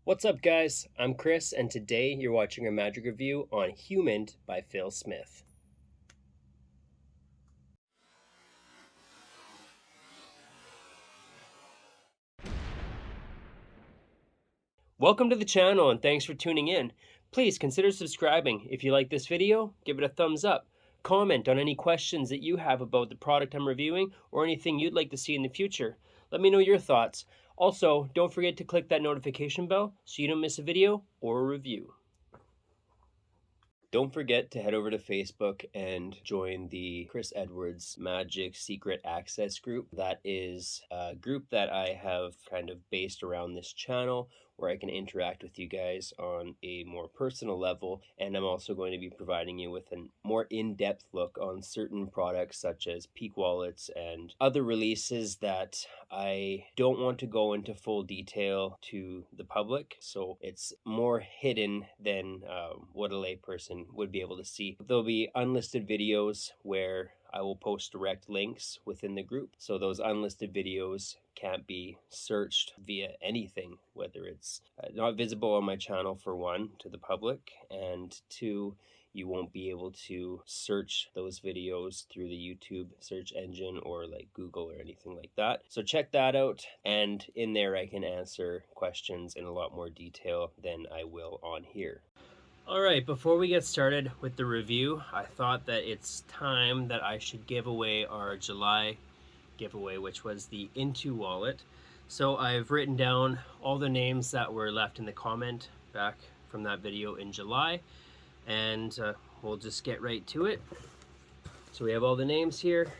What's up, guys? I'm Chris, and today you're watching a magic review on Humint by Phil Smith. Welcome to the channel, and thanks for tuning in. Please consider subscribing. If you like this video, give it a thumbs up. Comment on any questions that you have about the product I'm reviewing or anything you'd like to see in the future. Let me know your thoughts. Also, don't forget to click that notification bell so you don't miss a video or a review. Don't forget to head over to Facebook and join the Chris Edwards Magic Secret Access group. That is a group that I have kind of based around this channel where I can interact with you guys on a more personal level. And I'm also going to be providing you with a more in-depth look on certain products such as Peak Wallets and other releases that I don't want to go into full detail to the public. So it's more hidden than what a layperson would be able to see. There'll be unlisted videos where I will post direct links within the group. So those unlisted videos can't be searched via anything, whether it's not visible on my channel, for one, to the public, and two, you won't be able to search those videos through the YouTube search engine or like Google or anything like that. So check that out, and in there I can answer questions in a lot more detail than I will on here. All right, before we get started with the review, I thought that it's time that I should give away our July giveaway, which was the Into wallet. So I've written down all the names that were left in the comment back from that video in July, and we'll just get right to it. So we have all the names here.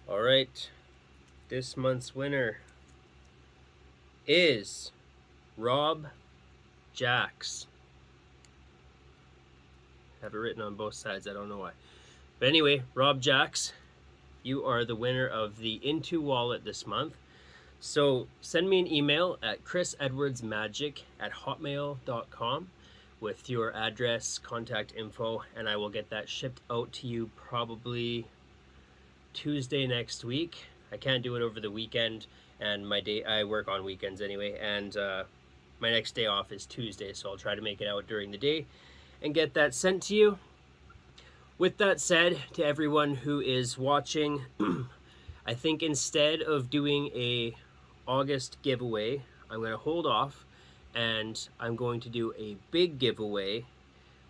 All right, this month's winner is Rob Jacks. I have it written on both sides, I don't know why. But anyway, Rob Jacks, you are the winner of the Into wallet this month. So send me an email at chrisedwardsmagic@hotmail.com with your address, contact info, and I will get that shipped out to you probably Tuesday next week. I can't do it over the weekend, and I work on weekends anyway, and my next day off is Tuesday, so I'll try to make it out during the day and get that sent to you. With that said, to everyone who is watching, I think instead of doing a August giveaway, I'm going to hold off, and I'm going to do a big giveaway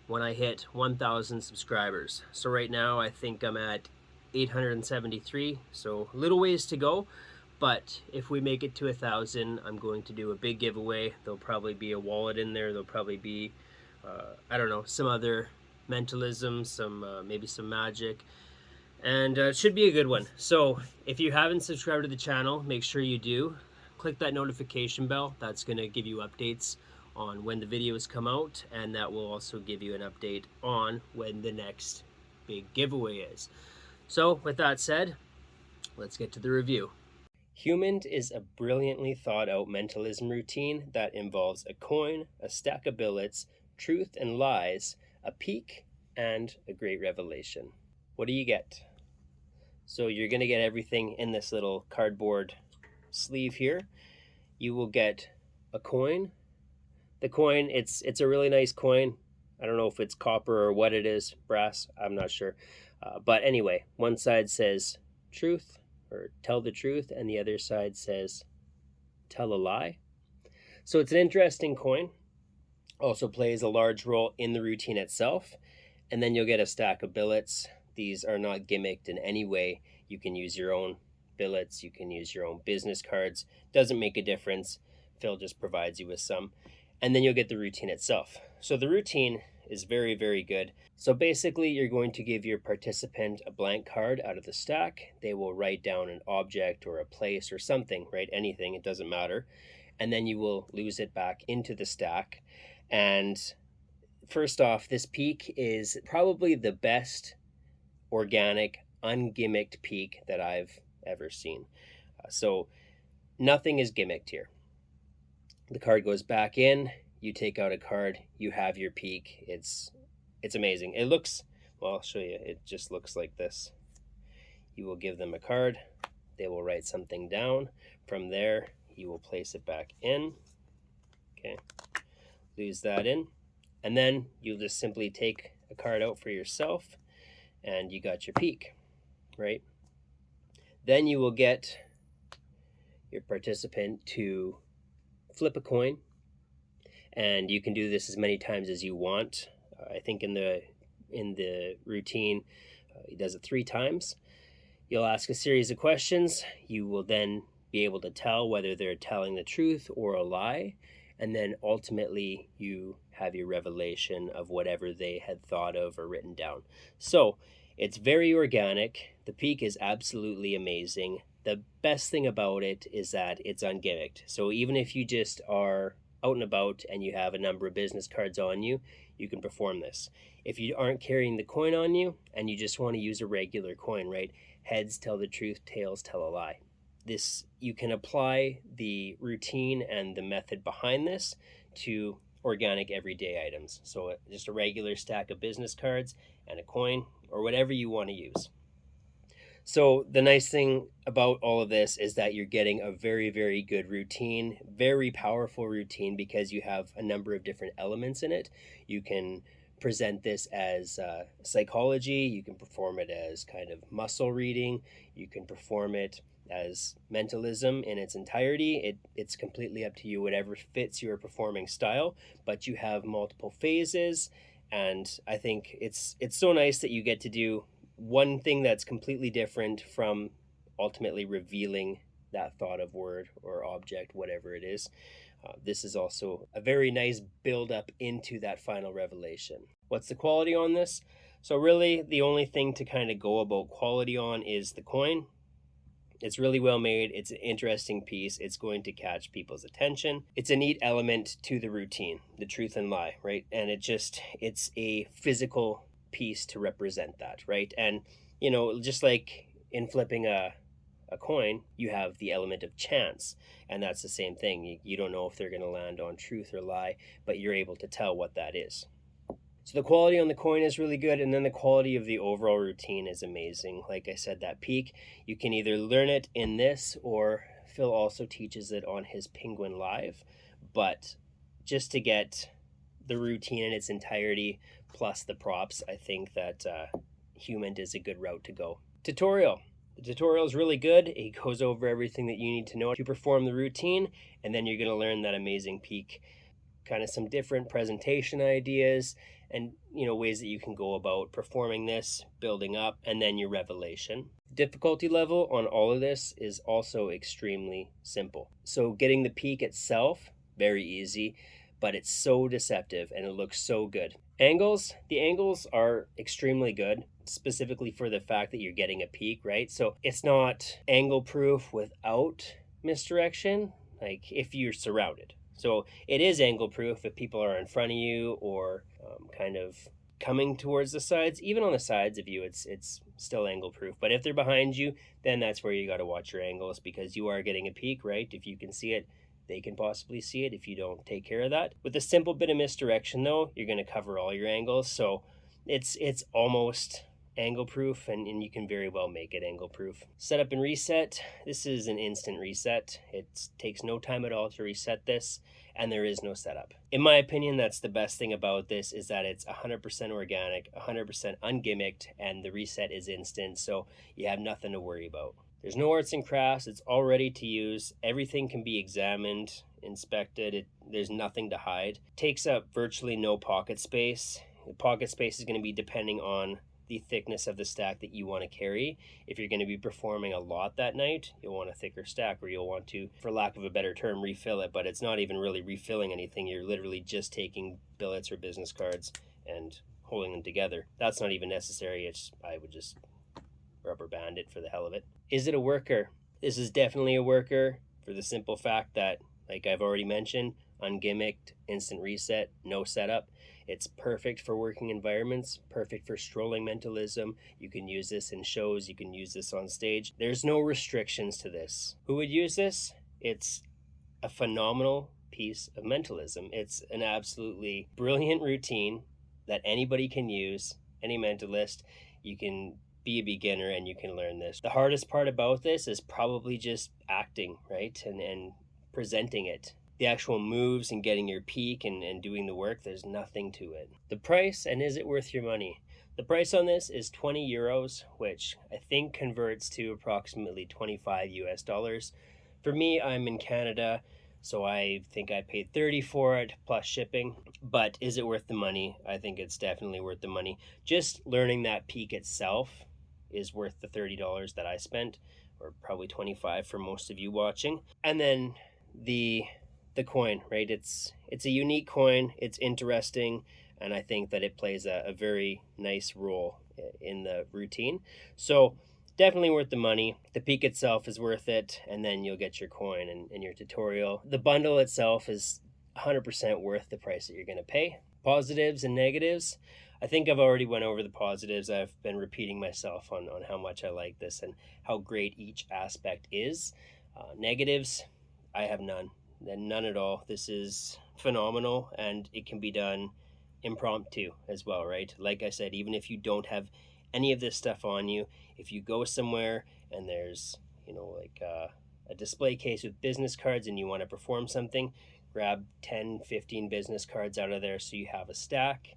when I hit 1,000 subscribers. So right now I think I'm at 873, so a little ways to go, but if we make it to 1,000, I'm going to do a big giveaway. There'll probably be a wallet in there. There'll probably be I don't know, some other mentalism, some maybe some magic, and it should be a good one. So if you haven't subscribed to the channel, make sure you do. Click that notification bell. That's going to give you updates on when the videos come out, and that will also give you an update on when the next big giveaway is. So with that said, let's get to the review. Humint is a brilliantly thought out mentalism routine that involves a coin, a stack of billets, truth and lies, a peak, and a great revelation. What do you get? So you're going to get everything in this little cardboard sleeve here. You will get a coin. The coin, it's a really nice coin. I don't know if it's copper or what it is, brass, I'm not sure. But anyway, one side says truth, or tell the truth, and the other side says tell a lie. So it's an interesting coin. Also plays a large role in the routine itself. And then you'll get a stack of billets. These are not gimmicked in any way. You can use your own billets, you can use your own business cards. Doesn't make a difference. Phil just provides you with some. And then you'll get the routine itself. So the routine is very, very good. So basically you're going to give your participant a blank card out of the stack. They will write down an object or a place or something, right? Anything, it doesn't matter. And then you will lose it back into the stack. And first off, this peak is probably the best organic, ungimmicked peak that I've ever seen. So nothing is gimmicked here. The card goes back in. you take out a card, you have your peak. It's amazing. It looks, well, I'll show you. It just looks like this. You will give them a card. They will write something down. From there, you will place it back in. Okay, lose that in. And then you'll just simply take a card out for yourself and you got your peak, right? Then you will get your participant to flip a coin, and you can do this as many times as you want. I think in the routine, he does it 3 times. You'll ask a series of questions. You will then be able to tell whether they're telling the truth or a lie. And then ultimately you have your revelation of whatever they had thought of or written down. So it's very organic. The peak is absolutely amazing. The best thing about it is that it's ungimmicked. So even if you just are out and about and you have a number of business cards on you, you can perform this. If you aren't carrying the coin on you and you just want to use a regular coin, right? Heads tell the truth, tails tell a lie. This, you can apply the routine and the method behind this to organic everyday items. So just a regular stack of business cards and a coin or whatever you want to use. So the nice thing about all of this is that you're getting a very, very good routine, very powerful routine, because you have a number of different elements in it. You can present this as psychology, you can perform it as kind of muscle reading, you can perform it as mentalism in its entirety. It's completely up to you, whatever fits your performing style, but you have multiple phases. And I think it's so nice that you get to do one thing that's completely different from ultimately revealing that thought of word or object, whatever it is. This is also a very nice build up into that final revelation. What's the quality on this? So really the only thing to kind of go about quality on is the coin. It's really well made. It's an interesting piece. It's going to catch people's attention. It's a neat element to the routine, the truth and lie, right? And it's a physical piece to represent that, right? And just like in flipping a coin, you have the element of chance, and that's the same thing. You don't know if they're going to land on truth or lie, but you're able to tell what that is. So the quality on the coin is really good, and then the quality of the overall routine is amazing. Like I said, that peak, you can either learn it in this, or Phil also teaches it on his Penguin Live. But just to get the routine in its entirety plus the props, I think that Humint is a good route to go. Tutorial. The tutorial is really good. It goes over everything that you need to know to perform the routine, and then you're going to learn that amazing peak, kind of some different presentation ideas, and ways that you can go about performing this, building up, and then your revelation. Difficulty level on all of this is also extremely simple. So getting the peak itself, very easy, but it's so deceptive and it looks so good. Angles, the angles are extremely good, specifically for the fact that you're getting a peak, right? So it's not angle proof without misdirection, like if you're surrounded. So it is angle proof if people are in front of you or kind of coming towards the sides. Even on the sides of you, it's still angle proof. But if they're behind you, then that's where you got to watch your angles, because you are getting a peak, right? If you can see it, they can possibly see it if you don't take care of that. With a simple bit of misdirection though, you're going to cover all your angles. So it's almost angle proof, and you can very well make it angle proof. Setup and reset. This is an instant reset. It takes no time at all to reset this, and there is no setup. In my opinion, that's the best thing about this, is that it's 100% organic, 100% ungimmicked, and the reset is instant, so you have nothing to worry about. There's no arts and crafts. It's all ready to use. Everything can be examined, inspected. There's nothing to hide. It takes up virtually no pocket space. The pocket space is going to be depending on the thickness of the stack that you want to carry. If you're going to be performing a lot that night, you'll want a thicker stack, or you'll want to, for lack of a better term, refill it. But it's not even really refilling anything. You're literally just taking billets or business cards and holding them together. That's not even necessary. I would just rubber band it for the hell of it. Is it a worker? This is definitely a worker, for the simple fact that, like I've already mentioned, ungimmicked, instant reset, no setup. It's perfect for working environments, perfect for strolling mentalism. You can use this in shows, you can use this on stage. There's no restrictions to this. Who would use this? It's a phenomenal piece of mentalism. It's an absolutely brilliant routine that anybody can use, any mentalist. You can be a beginner and you can learn this. The hardest part about this is probably just acting, right? And presenting it. The actual moves and getting your peak and doing the work, there's nothing to it. The price, and is it worth your money? The price on this is 20 euros, which I think converts to approximately 25 US dollars. For me, I'm in Canada, so I think I paid 30 for it plus shipping. But is it worth the money? I think it's definitely worth the money. Just learning that peak itself is worth the $30 that I spent, or probably 25 for most of you watching. And then the coin, right? It's a unique coin. It's interesting, and I think that it plays a very nice role in the routine. So definitely worth the money. The peak itself is worth it, and then you'll get your coin and your tutorial. The bundle itself is 100% worth the price that you're going to pay. Positives and negatives. I think I've already went over the positives. I've been repeating myself on how much I like this and how great each aspect is. Negatives, I have none. None at all. This is phenomenal, and it can be done impromptu as well, right? Like I said, even if you don't have any of this stuff on you, if you go somewhere and there's, like a display case with business cards and you want to perform something, grab 10, 15 business cards out of there so you have a stack,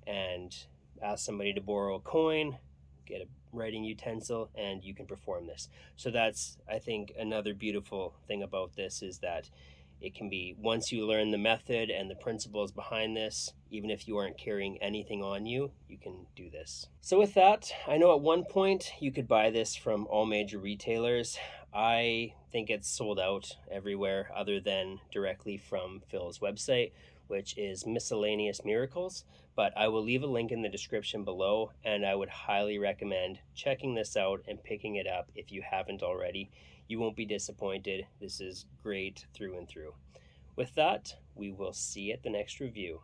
and ask somebody to borrow a coin, get a writing utensil, and you can perform this. So that's, I think, another beautiful thing about this is that it can be, once you learn the method and the principles behind this, even if you aren't carrying anything on you, you can do this. So with that, I know at one point you could buy this from all major retailers. I think it's sold out everywhere other than directly from Phil's website, which is Miscellaneous Miracles. But I will leave a link in the description below, and I would highly recommend checking this out and picking it up if you haven't already. You won't be disappointed. This is great through and through. With that, we will see you at the next review.